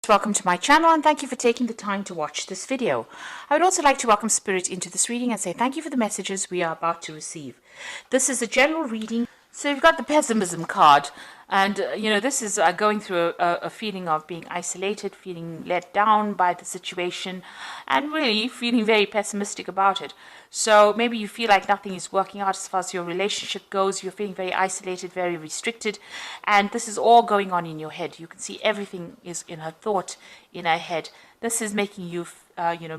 Welcome to my channel and thank you for taking the time to watch this video. I would also like to welcome Spirit into this reading and say thank you for the messages we are about to receive. This is a general reading. So you've got the pessimism card, and this is going through a feeling of being isolated, feeling let down by the situation, and really feeling very pessimistic about it. So maybe you feel like nothing is working out as far as your relationship goes. You're feeling very isolated, very restricted, and this is all going on in your head. You can see everything is in her thought, in her head. This is making you,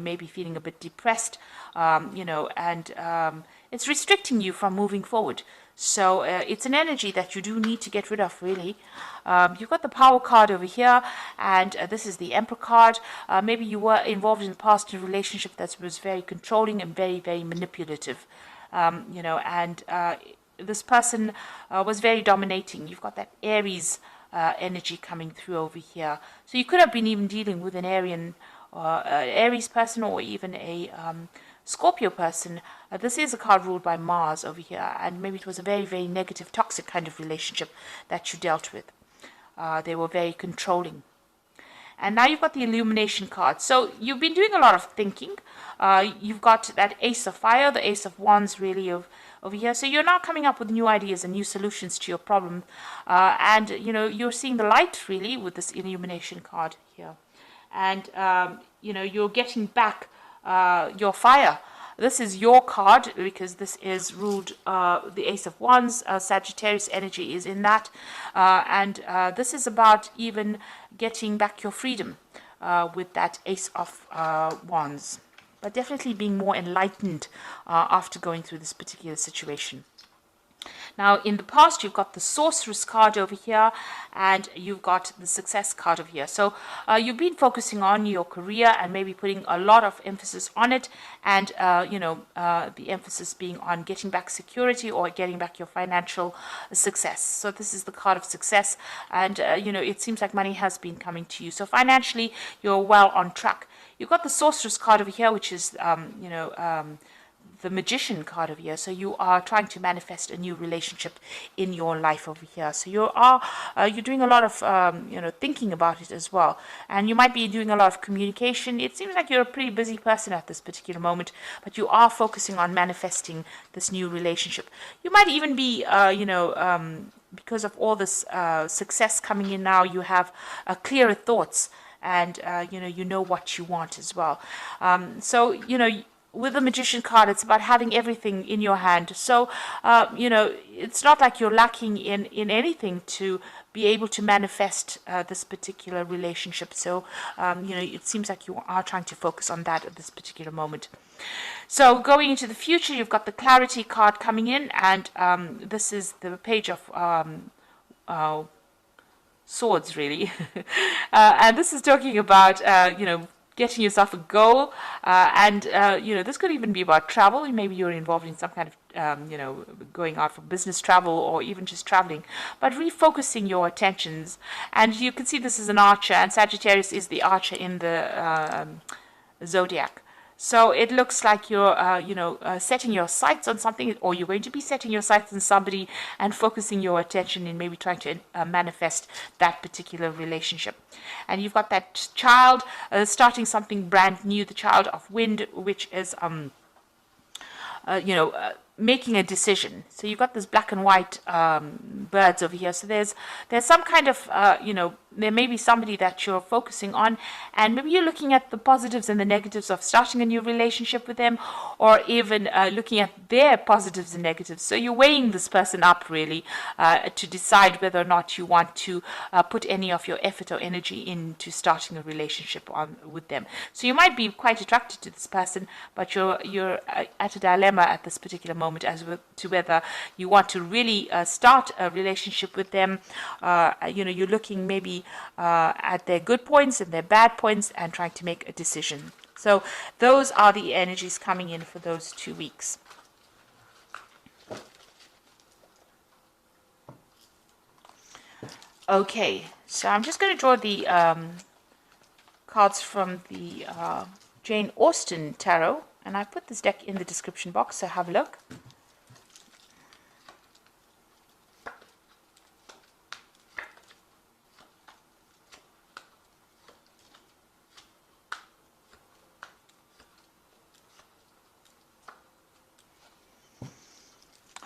maybe feeling a bit depressed, and it's restricting you from moving forward. So it's an energy that you do need to get rid of, really. You've got the Power card over here, and this is the Emperor card. Maybe you were involved in the past in a relationship that was very controlling and very, very manipulative, and this person was very dominating. You've got that Aries energy coming through over here. So you could have been even dealing with an Aries person, or even a Scorpio person. This is a card ruled by Mars over here, and maybe it was a very, very negative, toxic kind of relationship that you dealt with. They were very controlling. And now you've got the Illumination card. So you've been doing a lot of thinking. You've got that Ace of Fire, the Ace of Wands, really, over here. So you're now coming up with new ideas and new solutions to your problem. And you're seeing the light, really, with this Illumination card here. And, you're getting back your fire. This is your card because this is ruled the Ace of Wands. Sagittarius energy is in that, and this is about even getting back your freedom with that Ace of Wands, but definitely being more enlightened after going through this particular situation. Now, in the past, you've got the Sorceress card over here, and you've got the Success card over here. So you've been focusing on your career and maybe putting a lot of emphasis on it, and, the emphasis being on getting back security or getting back your financial success. So this is the card of success, and, it seems like money has been coming to you. So financially, you're well on track. You've got the Sorceress card over here, which is, the Magician card over here. So you are trying to manifest a new relationship in your life over here. So you're doing a lot of thinking about it as well, and you might be doing a lot of communication. It seems like you're a pretty busy person at this particular moment, but you are focusing on manifesting this new relationship. You might even be because of all this success coming in now, you have clearer thoughts, and you know what you want as well. With the Magician card, it's about having everything in your hand. So, it's not like you're lacking in anything to be able to manifest this particular relationship. So, it seems like you are trying to focus on that at this particular moment. So, going into the future, you've got the Clarity card coming in, and this is the Page of Swords, really. And this is talking about, getting yourself a goal, and this could even be about travel. Maybe you're involved in some kind of going out for business travel, or even just traveling, but refocusing your attentions. And you can see this is an archer, and Sagittarius is the archer in the zodiac. So it looks like you're, setting your sights on something, or you're going to be setting your sights on somebody and focusing your attention in maybe trying to manifest that particular relationship. And you've got that child starting something brand new, the child of wind, which is, making a decision. So you've got this black and white birds over here. So there's some kind of, there may be somebody that you're focusing on, and maybe you're looking at the positives and the negatives of starting a new relationship with them, or even looking at their positives and negatives. So you're weighing this person up, really, to decide whether or not you want to put any of your effort or energy into starting a relationship with them. So you might be quite attracted to this person, but you're at a dilemma at this particular moment as to whether you want to really start a relationship with them. You're looking maybe at their good points and their bad points and trying to make a decision. So those are the energies coming in for those 2 weeks. Okay, so I'm just going to draw the cards from the Jane Austen Tarot, and I put this deck in the description box, so have a look.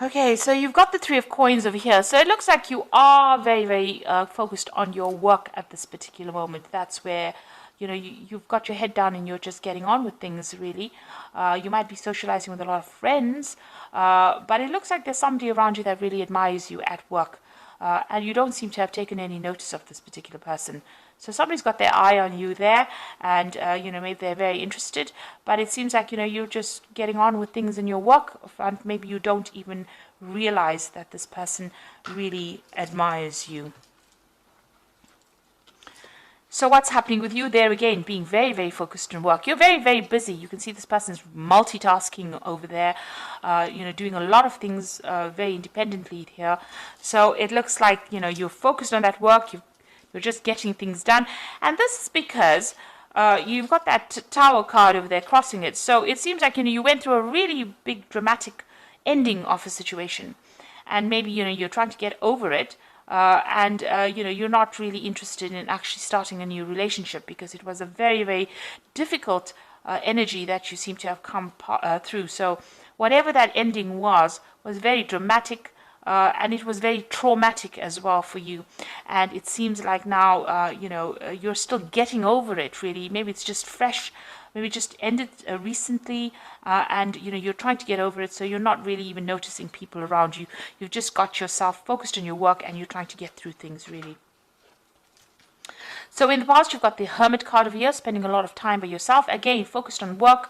Okay, so you've got the Three of Coins over here. So it looks like you are very, very focused on your work at this particular moment. That's where, you've got your head down and you're just getting on with things, really. You might be socializing with a lot of friends, but it looks like there's somebody around you that really admires you at work. And you don't seem to have taken any notice of this particular person. So somebody's got their eye on you there, and maybe they're very interested. But it seems like you're just getting on with things in your work front. Maybe you don't even realize that this person really admires you. So what's happening with you there again? Being very, very focused on work. You're very, very busy. You can see this person's multitasking over there, doing a lot of things very independently here. So it looks like, you're focused on that work. You're just getting things done. And this is because you've got that Tower card over there crossing it. So it seems like, you went through a really big dramatic ending of a situation. And maybe, you're trying to get over it. And you're not really interested in actually starting a new relationship because it was a very, very difficult energy that you seem to have come through. So whatever that ending was very dramatic, and it was very traumatic as well for you. And it seems like now, you're still getting over it, really. Maybe it's just fresh. Maybe it just ended recently, and you're trying to get over it, so you're not really even noticing people around you. You've just got yourself focused on your work, and you're trying to get through things, really. So in the past, you've got the Hermit card over here, spending a lot of time by yourself. Again, focused on work,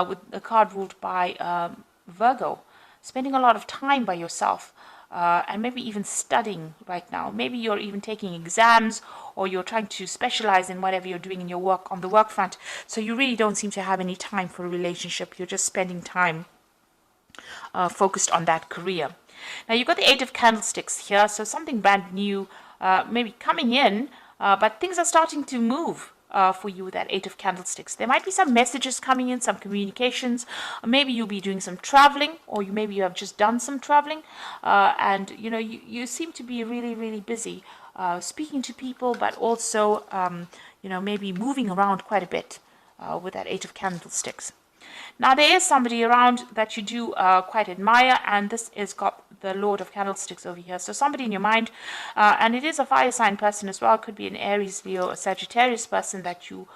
with a card ruled by Virgo. Spending a lot of time by yourself. And maybe even studying right now. Maybe you're even taking exams, or you're trying to specialize in whatever you're doing in your work on the work front. So you really don't seem to have any time for a relationship. You're just spending time focused on that career. Now you've got the Eight of Candlesticks here, so something brand new maybe coming in, but things are starting to move. For you with that Eight of Candlesticks. There might be some messages coming in, some communications. Maybe you'll be doing some traveling, or maybe you have just done some traveling, and you seem to be really, really busy speaking to people, but also maybe moving around quite a bit with that Eight of Candlesticks. Now there is somebody around that you do quite admire, and this is got the Lord of Candlesticks over here. So somebody in your mind, and it is a fire sign person as well. It could be an Aries, Leo, or Sagittarius person that you've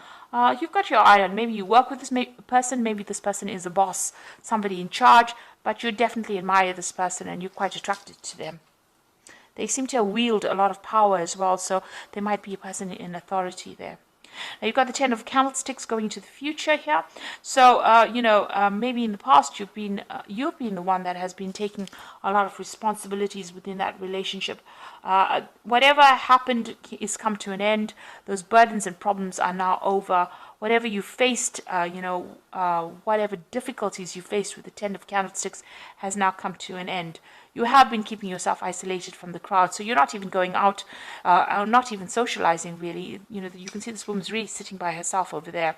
got your eye on. Maybe you work with this person. Maybe this person is a boss, somebody in charge, but you definitely admire this person and you're quite attracted to them. They seem to wield a lot of power as well, so there might be a person in authority there. Now you've got the Ten of Candlesticks going into the future here. So maybe in the past you've been the one that has been taking a lot of responsibilities within that relationship. Whatever happened is come to an end. Those burdens and problems are now over. Whatever you faced, whatever difficulties you faced with the Ten of Candlesticks has now come to an end. You have been keeping yourself isolated from the crowd, so you're not even going out, or not even socializing, really. You can see this woman's really sitting by herself over there,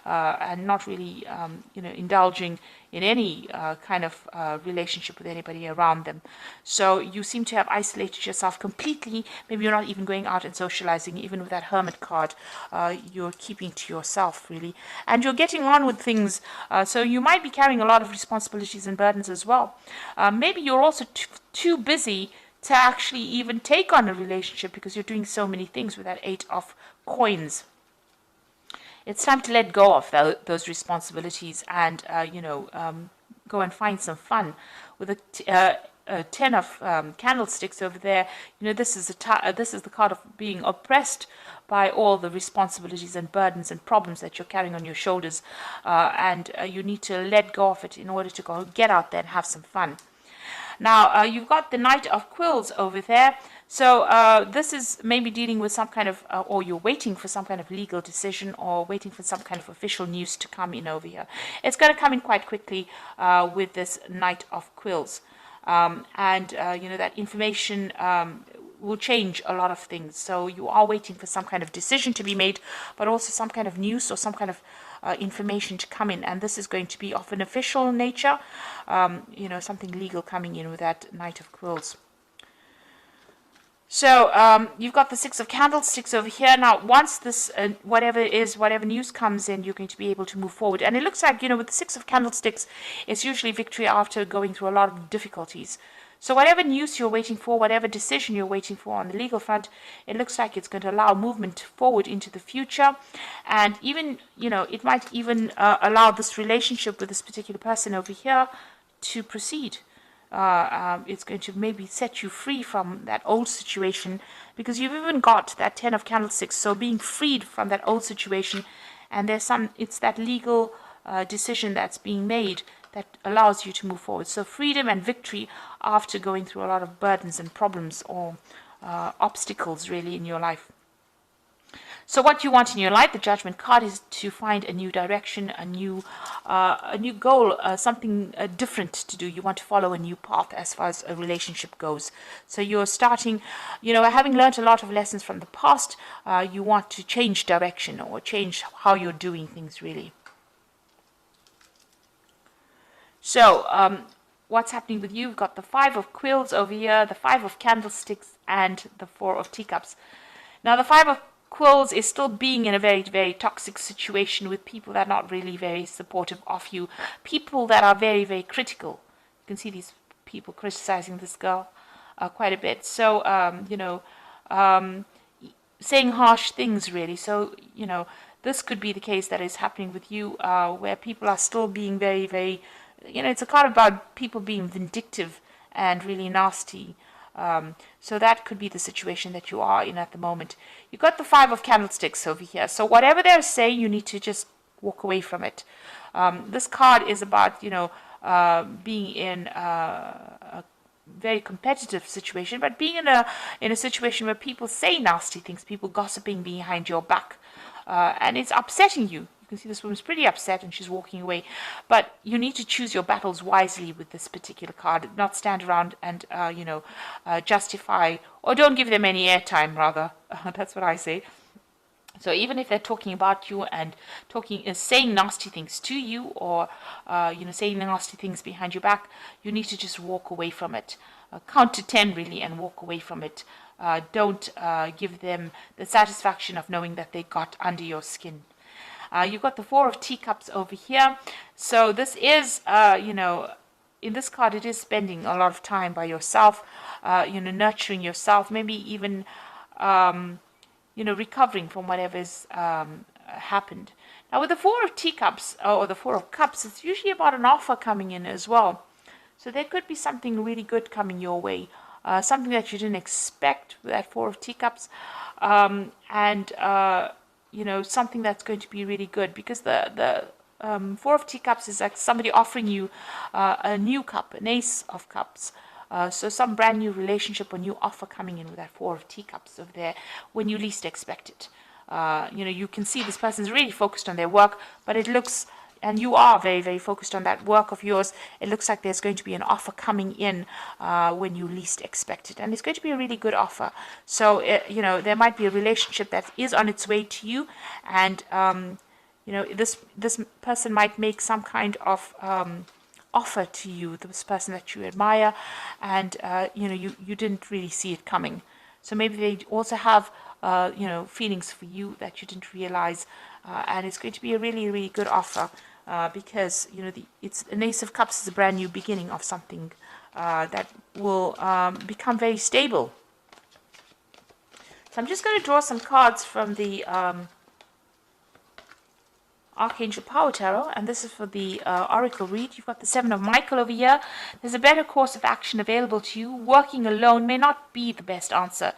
and not really, indulging in any kind of relationship with anybody around them. So you seem to have isolated yourself completely. Maybe you're not even going out and socializing, even with that Hermit card. You're keeping to yourself, really. And you're getting on with things, so you might be carrying a lot of responsibilities and burdens as well. Maybe you're also too busy to actually even take on a relationship because you're doing so many things with that Eight of Coins. It's time to let go of those responsibilities and, go and find some fun. With a Ten of Candlesticks over there, this is the card of being oppressed by all the responsibilities and burdens and problems that you're carrying on your shoulders, and you need to let go of it in order to go get out there and have some fun. Now, you've got the Knight of Quills over there. So this is maybe dealing with some kind of, or you're waiting for some kind of legal decision or waiting for some kind of official news to come in over here. It's going to come in quite quickly with this Knight of Quills. That information will change a lot of things. So you are waiting for some kind of decision to be made, but also some kind of news or some kind of information to come in, and this is going to be of an official nature, something legal coming in with that Knight of Quills. So you've got the Six of Candlesticks over here. Now, once this, whatever news comes in, you're going to be able to move forward. And it looks like, with the Six of Candlesticks, it's usually victory after going through a lot of difficulties. So whatever news you're waiting for, whatever decision you're waiting for on the legal front, it looks like it's going to allow movement forward into the future. And even, it might even allow this relationship with this particular person over here to proceed. It's going to maybe set you free from that old situation, because you've even got that Ten of Candlesticks. So being freed from that old situation, and it's that legal decision that's being made that allows you to move forward. So freedom and victory after going through a lot of burdens and problems or obstacles really in your life. So what you want in your life, the Judgment card, is to find a new direction, a new goal, something different to do. You want to follow a new path as far as a relationship goes. So you're starting, having learned a lot of lessons from the past, you want to change direction or change how you're doing things really. So what's happening with you? You've got the Five of Quills over here, the Five of Candlesticks, and the Four of Teacups. Now the Five of Quills is still being in a very, very toxic situation with people that are not really very supportive of you. People that are very, very critical. You can see these people criticizing this girl quite a bit. So, saying harsh things really. So, this could be the case that is happening with you, where people are still being very, very, it's a card about people being vindictive and really nasty. So that could be the situation that you are in at the moment. You've got the Five of Candlesticks over here. So whatever they're saying, you need to just walk away from it. This card is about, being in a very competitive situation, but being in a situation where people say nasty things, people gossiping behind your back, and it's upsetting you. You can see this woman's pretty upset and she's walking away. But you need to choose your battles wisely with this particular card, not stand around and, justify, or don't give them any airtime, rather. That's what I say. So even if they're talking about you and saying nasty things to you, or, saying nasty things behind your back, you need to just walk away from it. Count to 10 really and walk away from it. Don't give them the satisfaction of knowing that they got under your skin. You've got the Four of Teacups over here. So this is, in this card, it is spending a lot of time by yourself, nurturing yourself, maybe even, recovering from whatever's happened. Now, with the Four of Teacups, or the Four of Cups, it's usually about an offer coming in as well. So there could be something really good coming your way, something that you didn't expect with that Four of Teacups, something that's going to be really good, because the Four of Teacups is like somebody offering you a new cup, an Ace of Cups. So some brand new relationship or new offer coming in with that Four of Teacups over there when you least expect it. You can see this person's really focused on their work, but it looks, and you are very, very focused on that work of yours, it looks like there's going to be an offer coming in when you least expect it. And it's going to be a really good offer. So, there might be a relationship that is on its way to you. And, this person might make some kind of offer to you, this person that you admire. And, you didn't really see it coming. So maybe they also have, feelings for you that you didn't realize. And it's going to be a really, really good offer. Because it's an Ace of Cups is a brand new beginning of something that will become very stable. So I'm just going to draw some cards from the Archangel Power Tarot, and this is for the Oracle read. You've got the Seven of Michael over here. There's a better course of action available to you. Working alone may not be the best answer.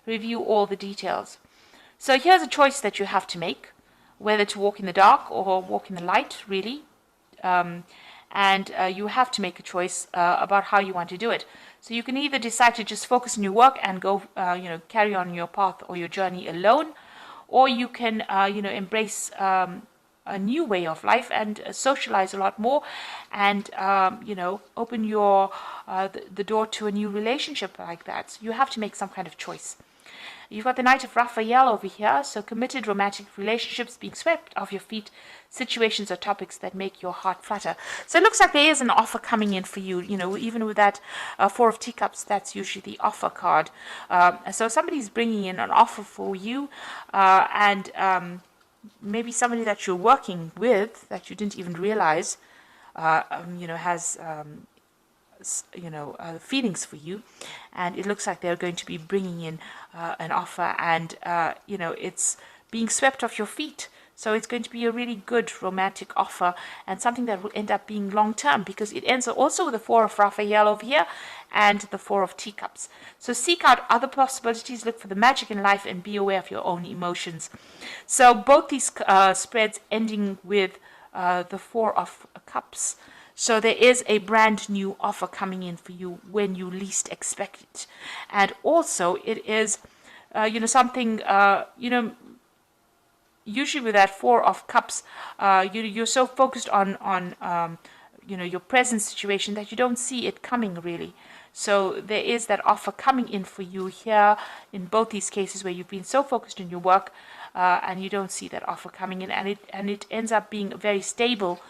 Review all the details. So here's a choice that you have to make, whether to walk in the dark or walk in the light, really. And you have to make a choice about how you want to do it. So you can either decide to just focus on your work and go, carry on your path or your journey alone, or you can, embrace a new way of life and socialize a lot more, and open your the door to a new relationship like that. So you have to make some kind of choice. You've got the Knight of Raphael over here, so committed romantic relationships being swept off your feet, situations or topics that make your heart flutter. So it looks like there is an offer coming in for you. Even with that Four of Teacups, that's usually the offer card. So somebody's bringing in an offer for you, and maybe somebody that you're working with that you didn't even realize, has feelings for you, and it looks like they're going to be bringing in an offer, and it's being swept off your feet. So it's going to be a really good romantic offer, and something that will end up being long term, because it ends also with the Four of Raphael over here and the Four of Teacups. So seek out other possibilities, look for the magic in life, and be aware of your own emotions. So both these spreads ending with the Four of Cups. So there is a brand new offer coming in for you when you least expect it. And also it is, something, usually with that Four of Cups, you're so focused on your present situation that you don't see it coming really. So there is that offer coming in for you here in both these cases where you've been so focused on your work and you don't see that offer coming in, and it ends up being very stable.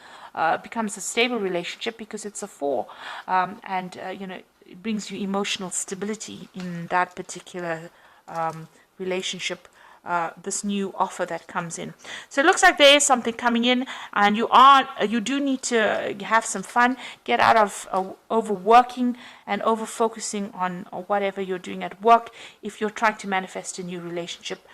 Becomes a stable relationship because it's a four, and it brings you emotional stability in that particular relationship. This new offer that comes in. So it looks like there is something coming in, and you do need to have some fun, get out of overworking and over focusing on whatever you're doing at work if you're trying to manifest a new relationship,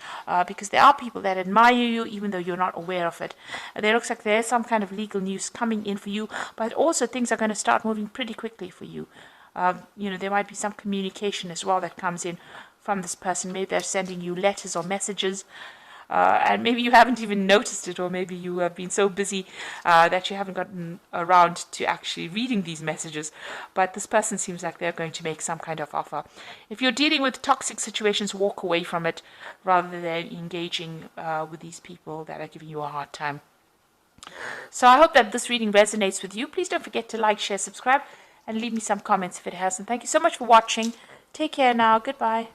because there are people that admire you even though you're not aware of it. There looks like there is some kind of legal news coming in for you, but also things are going to start moving pretty quickly for you. There might be some communication as well that comes in from this person. Maybe they're sending you letters or messages, and maybe you haven't even noticed it, or maybe you have been so busy that you haven't gotten around to actually reading these messages. But this person seems like they're going to make some kind of offer. If you're dealing with toxic situations, walk away from it rather than engaging with these people that are giving you a hard time. So I hope that this reading resonates with you. Please don't forget to like, share, subscribe, and leave me some comments if it has. And thank you so much for watching. Take care now. Goodbye.